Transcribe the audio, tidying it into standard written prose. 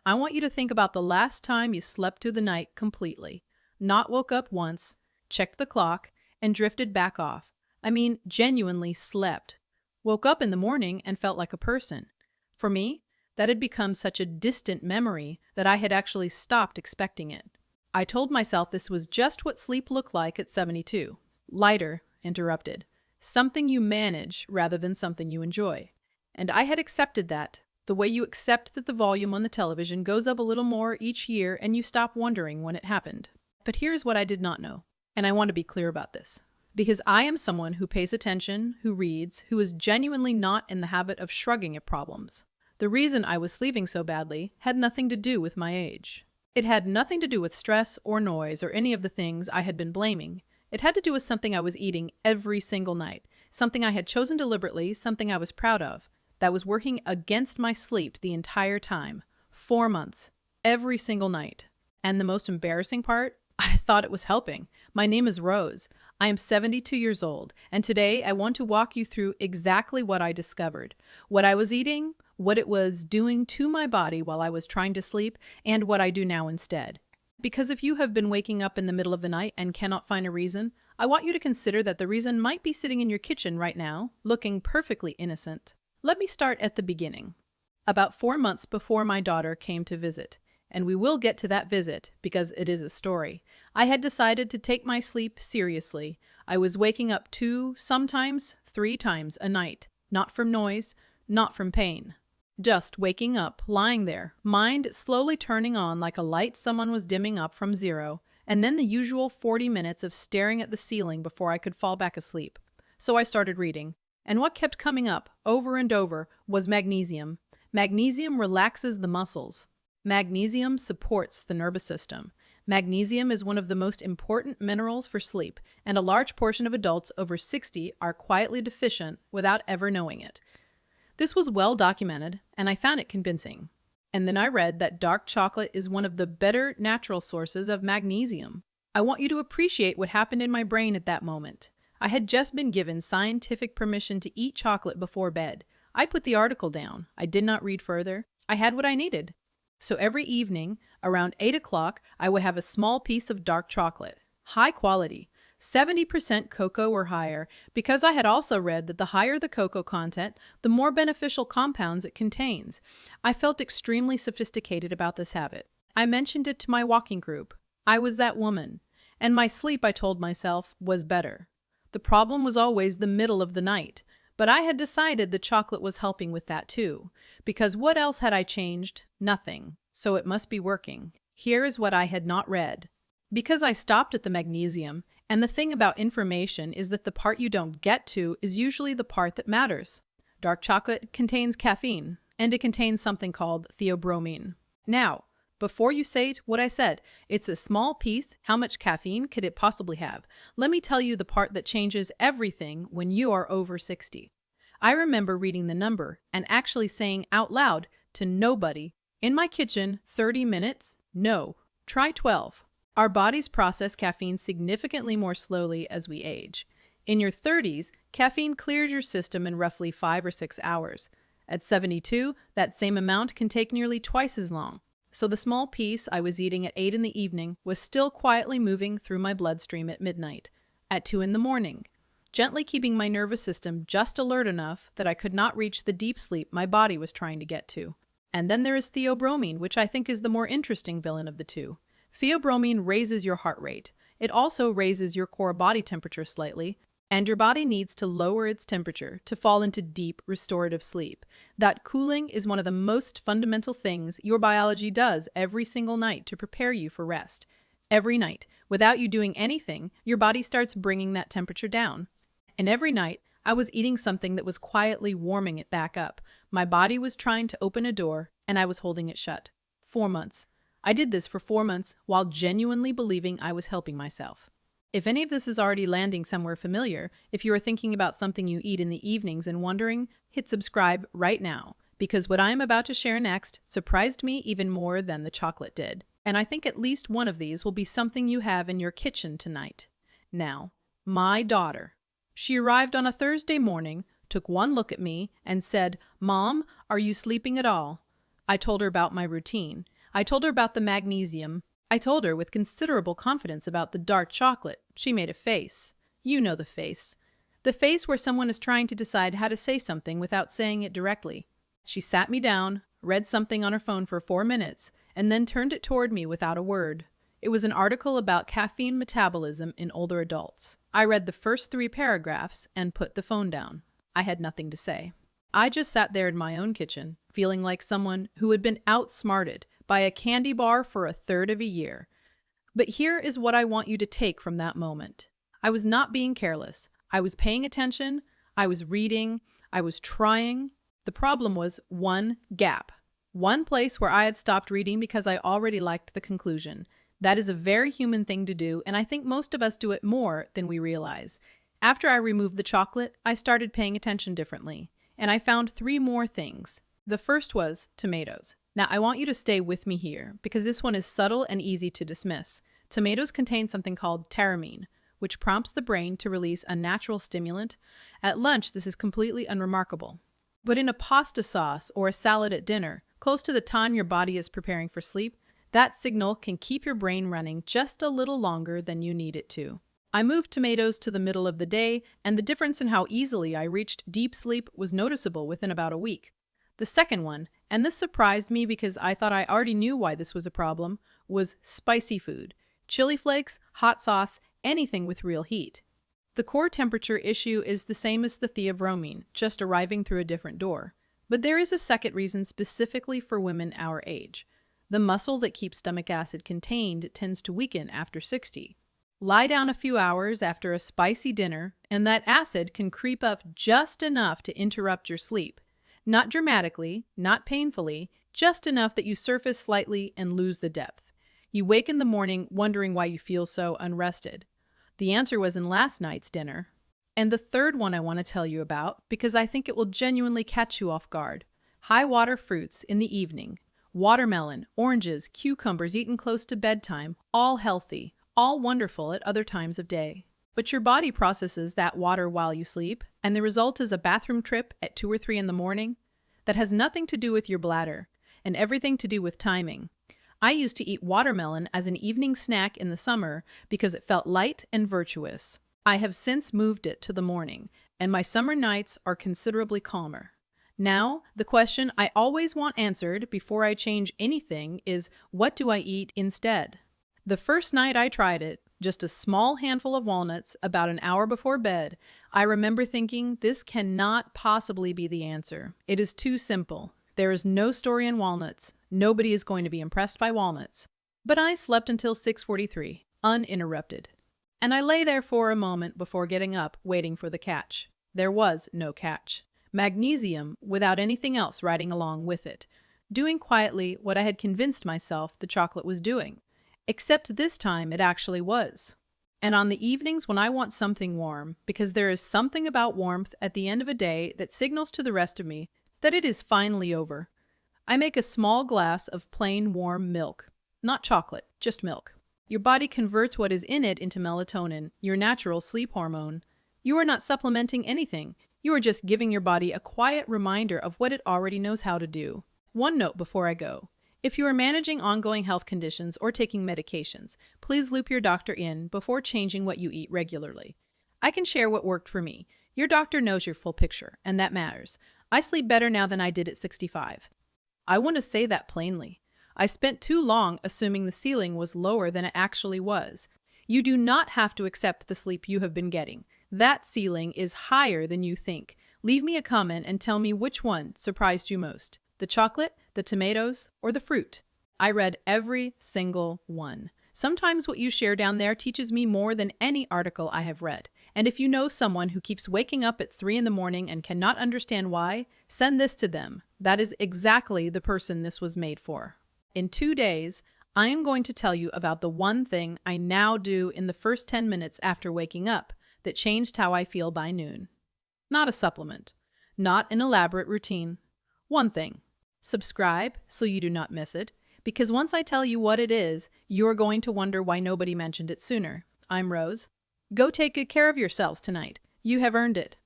I want you to think about the last time you slept through the night completely. Not woke up once, checked the clock, and drifted back off. I mean, genuinely slept. Woke up in the morning and felt like a person. For me, that had become such a distant memory that I had actually stopped expecting it. I told myself this was just what sleep looked like at 72. Lighter, interrupted. Something you manage rather than something you enjoy. And I had accepted that, the way you accept that the volume on the television goes up a little more each year and you stop wondering when it happened. But here's what I did not know, and I want to be clear about this. Because I am someone who pays attention, who reads, who is genuinely not in the habit of shrugging at problems. The reason I was sleeping so badly had nothing to do with my age. It had nothing to do with stress or noise or any of the things I had been blaming. It had to do with something I was eating every single night, something I had chosen deliberately, something I was proud of, that was working against my sleep the entire time. 4 months. Every single night. And the most embarrassing part? I thought it was helping. My name is Rose. I am 72 years old, and today I want to walk you through exactly what I discovered. What I was eating, what it was doing to my body while I was trying to sleep, and what I do now instead. Because if you have been waking up in the middle of the night and cannot find a reason, I want you to consider that the reason might be sitting in your kitchen right now, looking perfectly innocent. Let me start at the beginning. About 4 months before my daughter came to visit, and we will get to that visit because it is a story, I had decided to take my sleep seriously. I was waking up 2, sometimes 3 times a night, not from noise, not from pain. Just waking up, lying there, mind slowly turning on like a light someone was dimming up from 0, and then the usual 40 minutes of staring at the ceiling before I could fall back asleep. So I started reading. And what kept coming up over and over was magnesium. Magnesium relaxes the muscles. Magnesium supports the nervous system. Magnesium is one of the most important minerals for sleep, and a large portion of adults over 60 are quietly deficient without ever knowing it. This was well documented, and I found it convincing. And then I read that dark chocolate is one of the better natural sources of magnesium. I want you to appreciate what happened in my brain at that moment. I had just been given scientific permission to eat chocolate before bed. I put the article down. I did not read further. I had what I needed. So every evening, around 8 o'clock, I would have a small piece of dark chocolate. High quality. 70% cocoa or higher, because I had also read that the higher the cocoa content, the more beneficial compounds it contains. I felt extremely sophisticated about this habit. I mentioned it to my walking group. I was that woman. And my sleep, I told myself, was better. The problem was always the middle of the night, but I had decided the chocolate was helping with that too, because what else had I changed? Nothing. So it must be working. Here is what I had not read. Because I stopped at the magnesium, and the thing about information is that the part you don't get to is usually the part that matters. Dark chocolate contains caffeine, and it contains something called theobromine. Now, before you say what I said, it's a small piece. How much caffeine could it possibly have? Let me tell you the part that changes everything when you are over 60. I remember reading the number and actually saying out loud to nobody, in my kitchen, 30 minutes? No, try 12. Our bodies process caffeine significantly more slowly as we age. In your 30s, caffeine clears your system in roughly 5 or 6 hours. At 72, that same amount can take nearly twice as long. So the small piece I was eating at 8 in the evening was still quietly moving through my bloodstream at midnight, at 2 in the morning, gently keeping my nervous system just alert enough that I could not reach the deep sleep my body was trying to get to. And then there is theobromine, which I think is the more interesting villain of the two. Theobromine raises your heart rate. It also raises your core body temperature slightly, and your body needs to lower its temperature to fall into deep, restorative sleep. That cooling is one of the most fundamental things your biology does every single night to prepare you for rest. Every night, without you doing anything, your body starts bringing that temperature down. And every night, I was eating something that was quietly warming it back up. My body was trying to open a door, and I was holding it shut. 4 months. I did this for 4 months while genuinely believing I was helping myself. If any of this is already landing somewhere familiar, if you are thinking about something you eat in the evenings and wondering, hit subscribe right now, because what I am about to share next surprised me even more than the chocolate did. And I think at least one of these will be something you have in your kitchen tonight. Now, my daughter. She arrived on a Thursday morning, took one look at me, and said, "Mom, are you sleeping at all?" I told her about my routine. I told her about the magnesium. I told her with considerable confidence about the dark chocolate. She made a face. You know the face. The face where someone is trying to decide how to say something without saying it directly. She sat me down, read something on her phone for 4 minutes, and then turned it toward me without a word. It was an article about caffeine metabolism in older adults. I read the first 3 paragraphs and put the phone down. I had nothing to say. I just sat there in my own kitchen, feeling like someone who had been outsmarted by a candy bar for a third of a year. But here is what I want you to take from that moment. I was not being careless. I was paying attention. I was reading. I was trying. The problem was one gap. One place where I had stopped reading because I already liked the conclusion. That is a very human thing to do, and I think most of us do it more than we realize. After I removed the chocolate, I started paying attention differently, and I found 3 more things. The first was tomatoes. Now, I want you to stay with me here, because this one is subtle and easy to dismiss. Tomatoes contain something called pteramine, which prompts the brain to release a natural stimulant. At lunch, this is completely unremarkable. But in a pasta sauce or a salad at dinner, close to the time your body is preparing for sleep, that signal can keep your brain running just a little longer than you need it to. I moved tomatoes to the middle of the day, and the difference in how easily I reached deep sleep was noticeable within about a week. The second one, and this surprised me because I thought I already knew why this was a problem, was spicy food. Chili flakes, hot sauce, anything with real heat. The core temperature issue is the same as the theobromine, just arriving through a different door. But there is a second reason specifically for women our age. The muscle that keeps stomach acid contained tends to weaken after 60. Lie down a few hours after a spicy dinner, and that acid can creep up just enough to interrupt your sleep. Not dramatically, not painfully, just enough that you surface slightly and lose the depth. You wake in the morning wondering why you feel so unrested. The answer was in last night's dinner. And the third one I want to tell you about, because I think it will genuinely catch you off guard. High water fruits in the evening. Watermelon, oranges, cucumbers eaten close to bedtime, all healthy, all wonderful at other times of day. But your body processes that water while you sleep, and the result is a bathroom trip at 2 or 3 in the morning. That has nothing to do with your bladder, and everything to do with timing. I used to eat watermelon as an evening snack in the summer because it felt light and virtuous. I have since moved it to the morning, and my summer nights are considerably calmer. Now, the question I always want answered before I change anything is, what do I eat instead? The first night I tried it, just a small handful of walnuts about an hour before bed, I remember thinking, this cannot possibly be the answer. It is too simple. There is no story in walnuts. Nobody is going to be impressed by walnuts. But I slept until 6:43, uninterrupted. And I lay there for a moment before getting up, waiting for the catch. There was no catch. Magnesium without anything else riding along with it. Doing quietly what I had convinced myself the chocolate was doing. Except this time it actually was. And on the evenings when I want something warm, because there is something about warmth at the end of a day that signals to the rest of me that it is finally over, I make a small glass of plain warm milk. Not chocolate, just milk. Your body converts what is in it into melatonin, your natural sleep hormone. You are not supplementing anything. You are just giving your body a quiet reminder of what it already knows how to do. One note before I go. If you are managing ongoing health conditions or taking medications, please loop your doctor in before changing what you eat regularly. I can share what worked for me. Your doctor knows your full picture, and that matters. I sleep better now than I did at 65. I want to say that plainly. I spent too long assuming the ceiling was lower than it actually was. You do not have to accept the sleep you have been getting. That ceiling is higher than you think. Leave me a comment and tell me which one surprised you most. The chocolate, the tomatoes, or the fruit? I read every single one. Sometimes what you share down there teaches me more than any article I have read. And if you know someone who keeps waking up at 3 in the morning and cannot understand why, send this to them. That is exactly the person this was made for. In 2 days, I am going to tell you about the one thing I now do in the first 10 minutes after waking up that changed how I feel by noon. Not a supplement. Not an elaborate routine. One thing. Subscribe so you do not miss it, because once I tell you what it is, you're going to wonder why nobody mentioned it sooner. I'm Rose. Go take good care of yourselves tonight. You have earned it.